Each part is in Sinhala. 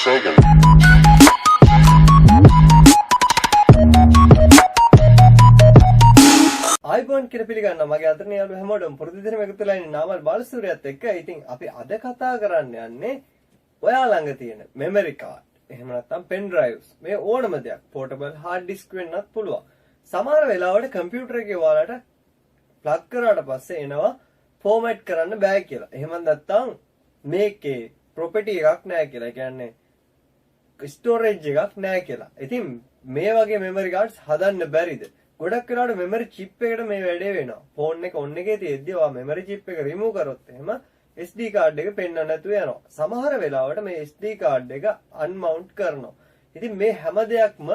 Sega. iPhone කියලා පිළිගන්න මගේ අතරේ යාළුවෝ හැමෝටම ප්‍රතිදිනම එකතු වෙලා ඉන්නේ නාමල් බාලසූරියත් එක්ක. ඉතින් අපි අද කතා කරන්න යන්නේ ඔයා ළඟ තියෙන memory card. එහෙම නැත්නම් pen drives. මේ ඕනම දෙයක් portable hard disk වෙන්නත් පුළුවන්. සමහර වෙලාවට කම්පියුටර් එකේ ඔයාලට plug කරාට පස්සේ එනවා format කරන්න බෑ කියලා. එහෙම නැත්නම් මේකේ property එකක් නැහැ කියලා. ඒ කියන්නේ storage එකක් නැහැ කියලා. ඉතින් මේ වගේ memory cards හදන්න බැරිද? ගොඩක් වෙලාවට memory chip එකට මේ වැඩේ වෙනවා. phone එක on එකේ තියෙද්දි ඔයා memory chip එක remove කරොත් එහෙම SD card එක පෙන්වන්න නැතුව යනවා. සමහර වෙලාවට මේ SD card එක unmount කරනවා. ඉතින් මේ හැම දෙයක්ම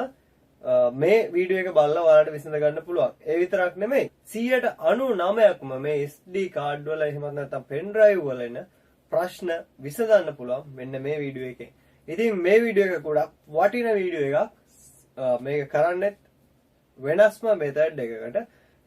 මේ වීඩියෝ එක බලලා ඔයාලට විසඳ ගන්න පුළුවන්. ඒ විතරක් නෙමෙයි 99%ක්ම මේ SD card වල එහෙම නැත්නම් pen drive වල එන ප්‍රශ්න විසඳන්න පුළුවන් මෙන්න මේ වීඩියෝ එකෙන්. ඉතින් මේ වීඩියෝ එක ගොඩක් වටිනා වීඩියෝ එකක්. මේක කරන්නේ වෙනස්ම මෙතඩ් එකකට.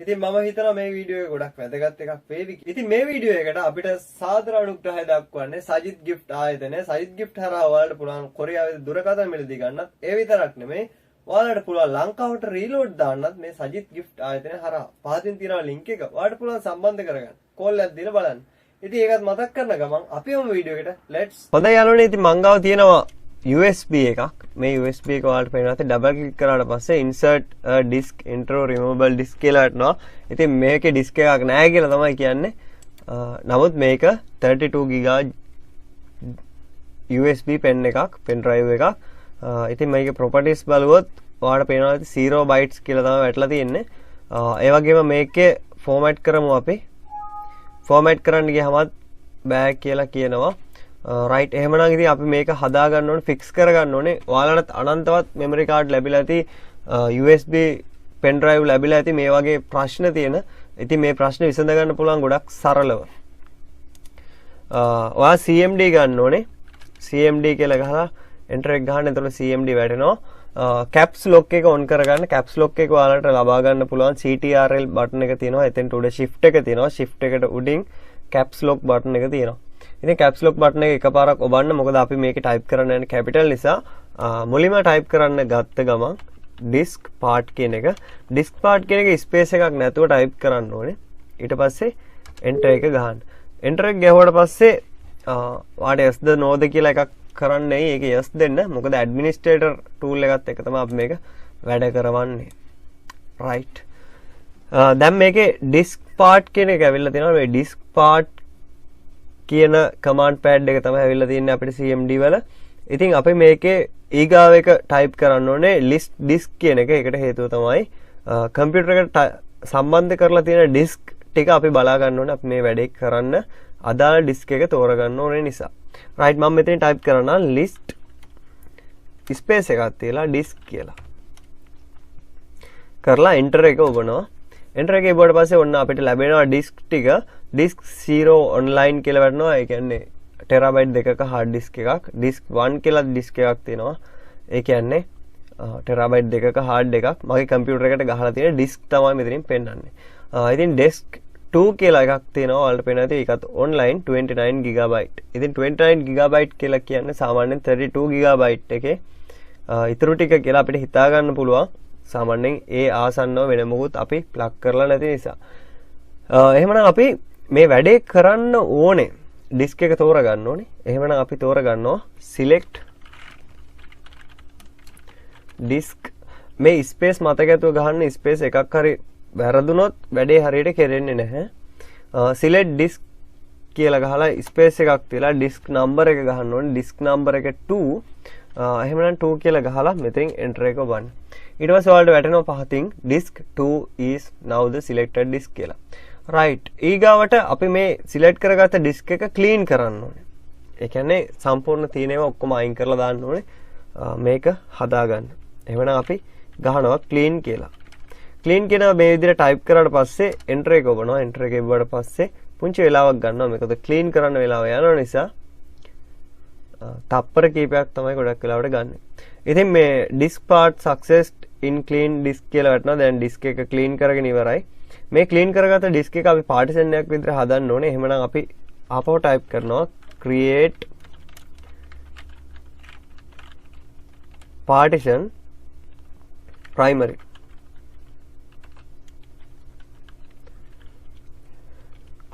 ඉතින් මම හිතනවා මේ වීඩියෝ එක ගොඩක් වැදගත් එකක් වේවි. ඉතින් මේ වීඩියෝ එකට අපිට සාදර අනුග්‍රහය දක්වන්නේ සජිත් gift ආයතනය. සජිත් gift හරහා ඔයාලට පුළුවන් කොරියාවේ දුරකථන මිලදී ගන්නත්. ඒ විතරක් නෙමෙයි ඔයාලට පුළුවන් ලංකාවට රීලෝඩ් දාන්නත් මේ සජිත් gift ආයතනය හරහා. පහතින් තියෙනවා link එක. ඔයාලට පුළුවන් සම්බන්ධ කරගන්න. කෝල් එකක් දීලා බලන්න. ඉතින් ඒකත් මතක් කරන ගමන් අපි යමු වීඩියෝ එකට. let's. හොඳයි යාළුවනේ, ඉතින් මං ගාව තියෙනවා USB එකක්. මේ USB එක ඔයාලට පේනවා. ඉතින් ඩබල් ක්ලික් කරාට පස්සේ insert disk intro removable disk කියලා වටනවා. ඉතින් මේකේ disk එකක් නැහැ කියලා තමයි කියන්නේ. නමුත් මේක 32 GB USB pen එකක්, pen drive එකක්. ඉතින් මේකේ properties බලුවොත් ඔයාලට පේනවා 0 bytes කියලා තමයි වැටලා තියෙන්නේ. ඒ වගේම මේකේ format කරමු අපි. format කරන්න ගියහමත් බෑ කියලා කියනවා. right එහෙමනම් ඉතින් අපි මේක හදා ගන්න ඕනේ, fix කර ගන්න ඕනේ. ඔයාලට අනන්තවත් memory card ලැබිලා ඇති, USB pen drive ලැබිලා ඇති, මේ වගේ ප්‍රශ්න තියෙන. ඉතින් මේ ප්‍රශ්න විසඳ ගන්න පුළුවන් ගොඩක් සරලව. ඔයා CMD ගන්න ඕනේ. CMD කියලා ගහලා enter එක ගහන්න. එතකොට CMD වැටෙනවා. caps lock එක on කරගන්න. caps lock එක ඔයාලට ලබා ගන්න පුළුවන් CTRL button එක තියෙනවා. එතෙන්ට උඩ shift එක තියෙනවා. shift එකට උඩින් caps lock button එක තියෙනවා. ඉතින් caps lock button එක එකපාරක් ඔබන්න. මොකද අපි මේකේ type කරන්න යන්නේ capital නිසා. මුලින්ම type කරන්න ගත්ත ගමන් disk part කියන එක. disk part කියන එක space එකක් නැතුව type කරන්න ඕනේ. ඊට පස්සේ enter එක ගහන්න. enter එක ගැහුවට පස්සේ වාට yes ද no ද කියලා එකක් කරන්නේ. ඒක yes දෙන්න. මොකද administrator tool එකත් එක තමයි අපි මේක වැඩ කරවන්නේ. right. දැන් මේකේ disk part කියන එක ඇවිල්ලා තියෙනවා. මේ disk part කියන command pad එක තමයි ඇවිල්ලා තියෙන්නේ අපිට CMD වල. ඉතින් අපි මේකේ ඊගාව එක type කරන්න ඕනේ list disk කියන එක. ඒකට හේතුව තමයි කම්පියුටර් එකට සම්බන්ධ කරලා තියෙන disk ටික අපි බලා ගන්න ඕනේ. අපි මේ වැඩේ කරන්න අදාළ disk එක තෝරගන්න ඕනේ නිසා. right මම මෙතන type කරනවා list space එකක් තියලා disk කියලා. කරලා enter එක ඔබනවා. enter එක ඉබුවට පස්සේ ඔන්න අපිට ලැබෙනවා disk ටික. disk 0 online කියලා වටනවා. ඒ කියන්නේ terabyte දෙකක hard disk එකක්. disk 1 කියලා disk එකක් තියෙනවා. ඒ කියන්නේ terabyte දෙකක hard එකක්. මගේ කම්පියුටර් එකට ගහලා තියෙන disk තමයි මෙතනින් පෙන්වන්නේ. ඉතින් disk 2 කියලා එකක් තියෙනවා. ඔයාලට පේනවා ඉතින් ඒකත් online 29 GB. ඉතින් 29 GB කියලා කියන්නේ සාමාන්‍යයෙන් 32 GB එකේ ඉතුරු ටික කියලා අපිට හිතා ගන්න පුළුවන්. සාමාන්‍යයෙන් ඒ ආසන්නව වෙන මොකුත් අපි ප්ලග් කරලා නැති නිසා. එහෙමනම් අපි මේ වැඩේ කරන්න ඕනේ disk එක තෝරගන්න ඕනේ. එහෙමනම් අපි තෝරගන්නවා select disk. මේ space මතක ඇතුව ගහන්න. space එකක් හරි වැරදුනොත් වැඩේ හරියට කෙරෙන්නේ නැහැ. select disk කියලා ගහලා space එකක් තියලා disk number එක ගහන්න ඕනේ. disk number එක 2. එහෙමනම් 2 කියලා ගහලා මෙතෙන් enter එක ඔබන්න. ඊට පස්සේ ඔයාලට වැටෙනවා පහතින් disk 2 is now the selected disk කියලා. right. ඊගාවට අපි මේ select කරගත්ත disk එක clean කරන්න ඕනේ. ඒ කියන්නේ සම්පූර්ණ තියෙන ඒවා ඔක්කොම අයින් කරලා දාන්න ඕනේ. මේක හදාගන්න. එහෙනම් අපි ගහනවා clean කියලා. clean කියන මේ විදිහට type කරාට පස්සේ enter එක ඔබනවා. enter එක ඉබුවට පස්සේ පුංචි වෙලාවක් ගන්නවා. මේකද clean කරන්න වෙලාව යන නිසා තප්පර කීපයක් තමයි ගොඩක් වෙලාවට ගන්න. ඉතින් මේ disk part success in clean disk කියලා වටනවා. දැන් disk එක clean කරගෙන ඉවරයි. මේ clean කරගත්ත disk එක අපි partition එකක් විදිහට හදන්න ඕනේ. එහෙමනම් අපි ආපහු type කරනවා create partition primary.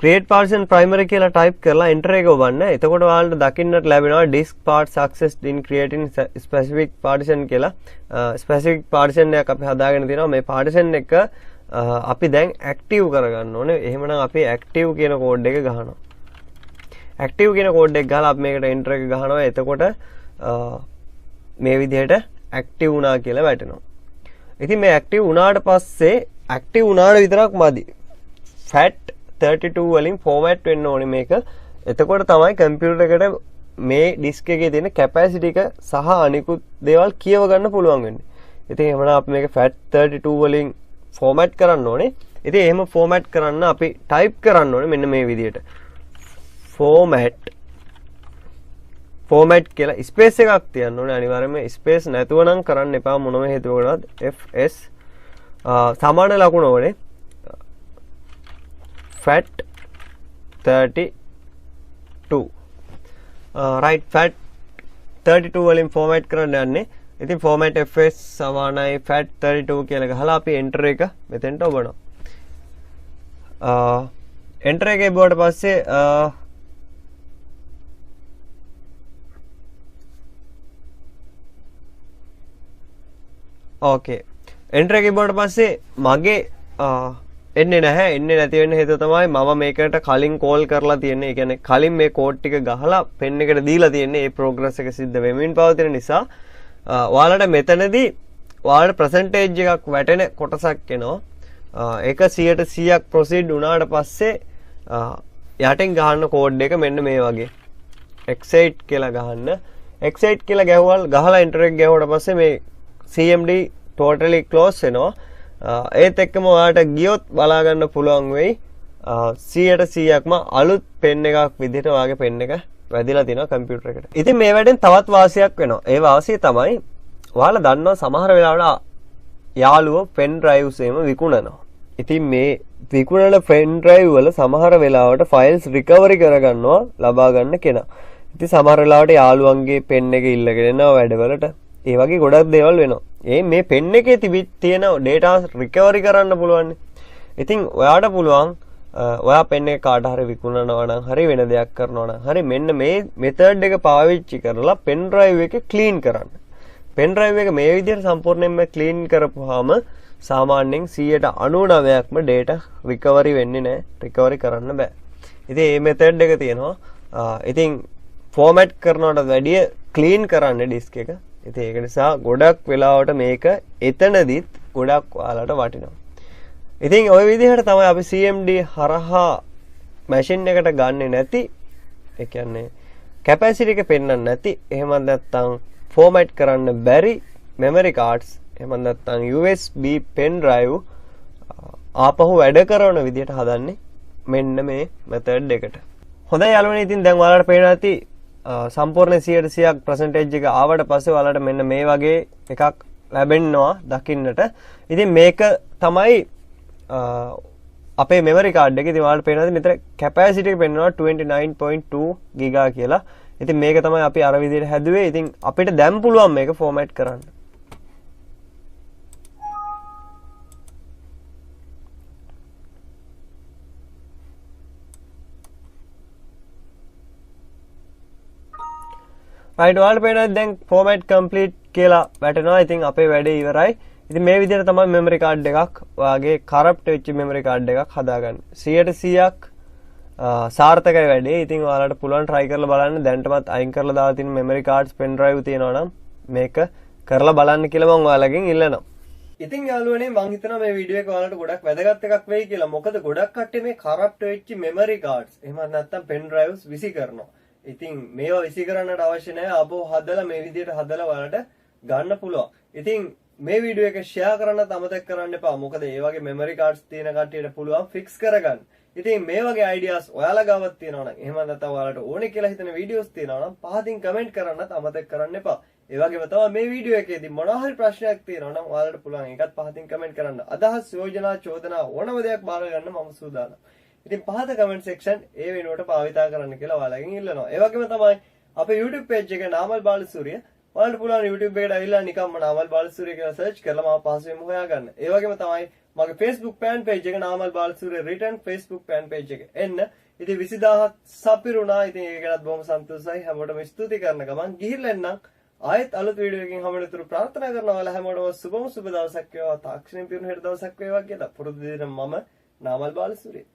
create partition primary කියලා type කරලා enter එක ඔබන්න. එතකොට ඔයාලට දකින්නට ලැබෙනවා disk part success in creating specific partition කියලා. specific partition එකක් අපි හදාගෙන තියෙනවා. මේ partition එක අපි දැන් active කරගන්න ඕනේ. එහෙමනම් අපි active කියන code එක ගහනවා. active කියන code එක ගහලා අපි මේකට enter එක ගහනවා. එතකොට මේ විදිහට active වුණා කියලා වැටෙනවා. ඉතින් මේ active වුණාට පස්සේ active වුණාට විතරක් මදි. FAT32 වලින් format වෙන්න ඕනේ මේක. එතකොට තමයි කම්පියුටර් එකට මේ disk එකේ තියෙන capacity එක සහ අනිකුත් දේවල් කියව ගන්න පුළුවන් වෙන්නේ. ඉතින් එහෙනම් අපි මේක FAT32 වලින් format කරන්න ඕනේ. ඉතින් එහෙම format කරන්න අපි type කරන්න ඕනේ මෙන්න මේ විදිහට. format කියලා space එකක් තියන්න ඕනේ. අනිවාර්යයෙන්ම space නැතුව නම් කරන්න එපා මොනම හේතුවකටවත්. fs සමාන ලකුණ ඕනේ. FAT32 right FAT32 වලින් format කරන්න යන්නේ. ඉතින් format fs සමානයි FAT32 කියලා ගහලා අපි enter එක මෙතෙන්ට ඔබනවා. enter එක එබුවට පස්සේ okay enter එක එබුවට පස්සේ මගේ එන්නේ නැහැ. එන්නේ නැති වෙන්න හේතුව තමයි මම මේකට කලින් කෝල් කරලා තියෙන්නේ. ඒ කියන්නේ කලින් මේ කෝඩ් ටික ගහලා පෙන් එකට දීලා තියෙන්නේ. ඒ ප්‍රෝග්‍රස් එක සිද්ධ වෙමින් පවතින නිසා ඔයාලට මෙතනදී ඔයාලට percentage එකක් වැටෙන කොටසක් එනවා. ඒක 100% proceed වුණාට පස්සේ යටින් ගහන්න කෝඩ් එක මෙන්න මේ වගේ x8 කියලා ගහන්න. x8 කියලා ගහලා enter එක ගැහුවට පස්සේ මේ cmd totally close වෙනවා. ඒත් එක්කම ඔයාලට ගියොත් බලා ගන්න පුළුවන් වෙයි 100%ක්ම අලුත් පෙන් එකක් විදිහට ඔයාගේ පෙන් එක වැදිලා තිනවා කම්පියුටර් එකට. ඉතින් මේ වැඩෙන් තවත් වාසියක් වෙනවා. ඒ වාසිය තමයි ඔයාලා දන්නවා සමහර වෙලාවට යාළුවෝ පෙන් ඩ්‍රයිව්ස් එහෙම විකුණනවා. ඉතින් මේ විකුණන පෙන් ඩ්‍රයිව් වල සමහර වෙලාවට ෆයිල්ස් රිකවරි කරගන්නවා ලබා ගන්න කෙනා. ඉතින් සමහර වෙලාවට යාළුවන්ගේ පෙන් එක ඉල්ලගෙන එනවා වැඩවලට. ඒ වගේ ගොඩක් දේවල් වෙනවා. මේ පෙන් එකේ තියෙන data recovery කරන්න පුළුවන්. ඉතින් ඔයාට පුළුවන් ඔයා පෙන් එක කාට හරි විකුණනවා නම් හරි වෙන දෙයක් කරනවා නම් හරි මෙන්න මේ method එක පාවිච්චි කරලා pen drive එක clean කරන්න. pen drive එක මේ විදිහට සම්පූර්ණයෙන්ම clean කරපුවාම සාමාන්‍යයෙන් 99%ක්ම data recovery වෙන්නේ නැහැ. recovery කරන්න බෑ. ඉතින් මේ method එක තියෙනවා. ඉතින් format කරනවට වැඩිය clean කරන්න disk එක. ඉතින් ඒක නිසා ගොඩක් වෙලාවට මේක එතනදිත් ගොඩක් ඔයාලට වටිනවා. ඉතින් ওই විදිහට තමයි අපි CMD හරහා මැෂින් එකට ගන්නෙ නැති ඒ කියන්නේ capacity එක පෙන්වන්න නැති එහෙම නැත්නම් format කරන්න බැරි memory cards එහෙම නැත්නම් USB pen drive ආපහු වැඩ කරන විදිහට හදන්නේ මෙන්න මේ method එකට. හොඳයි යාළුවනේ ඉතින් දැන් ඔයාලට පේනවා ඇති සම්පූර්ණ 100%ක් percentage එක ආවට පස්සේ ඔයාලට මෙන්න මේ වගේ එකක් ලැබෙනවා දකින්නට. ඉතින් මේක තමයි අපේ memory card එක. ඉතින් ඔයාලට පේනවාද මෙතන capacity එක පෙන්නනවා 29.2 giga කියලා. ඉතින් මේක තමයි අපි අර විදිහට හැදුවේ. ඉතින් අපිට දැන් පුළුවන් මේක format කරන්න. right ඔයාලට පේනවා දැන් format complete කියලා වැටෙනවා. ඉතින් අපේ වැඩේ ඉවරයි. ඉතින් මේ විදිහට තමයි memory card එකක් ඔයාගේ corrupt වෙච්ච memory card එකක් හදාගන්න. 100%ක් සාර්ථකයි වැඩේ. ඉතින් ඔයාලට පුළුවන් try කරලා බලන්න. දැන්ටමත් අයින් කරලා දාලා තියෙන memory cards pen drive තියෙනවා නම් මේක කරලා බලන්න කියලා මම ඔයාලගෙන් ඉල්ලනවා. ඉතින් යාළුවනේ මම හිතනවා මේ වීඩියෝ එක ඔයාලට ගොඩක් වැදගත් එකක් වෙයි කියලා. මොකද ගොඩක් කට්ටිය මේ corrupt වෙච්ච memory cards එහෙම නැත්නම් pen drives විසි කරනවා. ඉතින් මේවා විසි කරන්නට අවශ්‍ය නැහැ. ආපහු හදලා මේ විදිහට හදලා ඔයාලට ගන්න පුළුවන්. ඉතින් මේ වීඩියෝ එක share කරන්නත් අමතක කරන්න එපා. මොකද මේ වගේ memory cards තියෙන කට්ටියට පුළුවන් fix කරගන්න. ඉතින් මේ වගේ ideas ඔයාලා ගාවත් තියෙනවා නම් එහෙම නැත්නම් ඔයාලට ඕනේ කියලා හිතන videos තියෙනවා නම් පහතින් comment කරන්නත් අමතක කරන්න එපා. ඒ වගේම තමයි මේ වීඩියෝ එකේදී මොනවා හරි ප්‍රශ්නයක් තියෙනවා නම් ඔයාලට පුළුවන් ඒකත් පහතින් comment කරන්න. අදහස් යෝජනා චෝදනා ඕනම දෙයක් බාර ගන්න මම සූදානම්. ඉතින් පහත comment section ඒ වෙනුවට භාවිතා කරන්න කියලා ඔයාලගෙන් ඉල්ලනවා. ඒ වගේම තමයි අපේ YouTube page එක නාමල් බාලසූරිය ඔයාලට පුළුවන් YouTube එකට ඇවිල්ලා නිකම්ම නාමල් බාලසූරිය කියලා සර්ච් කරලා මාව පහසුවෙන්ම හොයාගන්න. ඒ වගේම තමයි මගේ Facebook fan page එක Namal Balasuriya written Facebook fan page එක. එන්න. ඉතින් 20000ක් සපිරුණා. ඉතින් ඒක ගැනත් බොහොම සන්තෝෂයි. හැමෝටම ස්තුති කරන ගමන් ගිහිල්ලා එන්නම්. ආයෙත් අලුත් වීඩියෝ එකකින් හමුවෙනතුරු ප්‍රාර්ථනා කරනවා ඔයාලා හැමෝටම සුබ දවසක් වේවා. තාක්ෂණයෙන් පිරුණු හෙට දවසක් වේවා කියලා. පුරුදු විදිහට මම නාමල් බාලසූරිය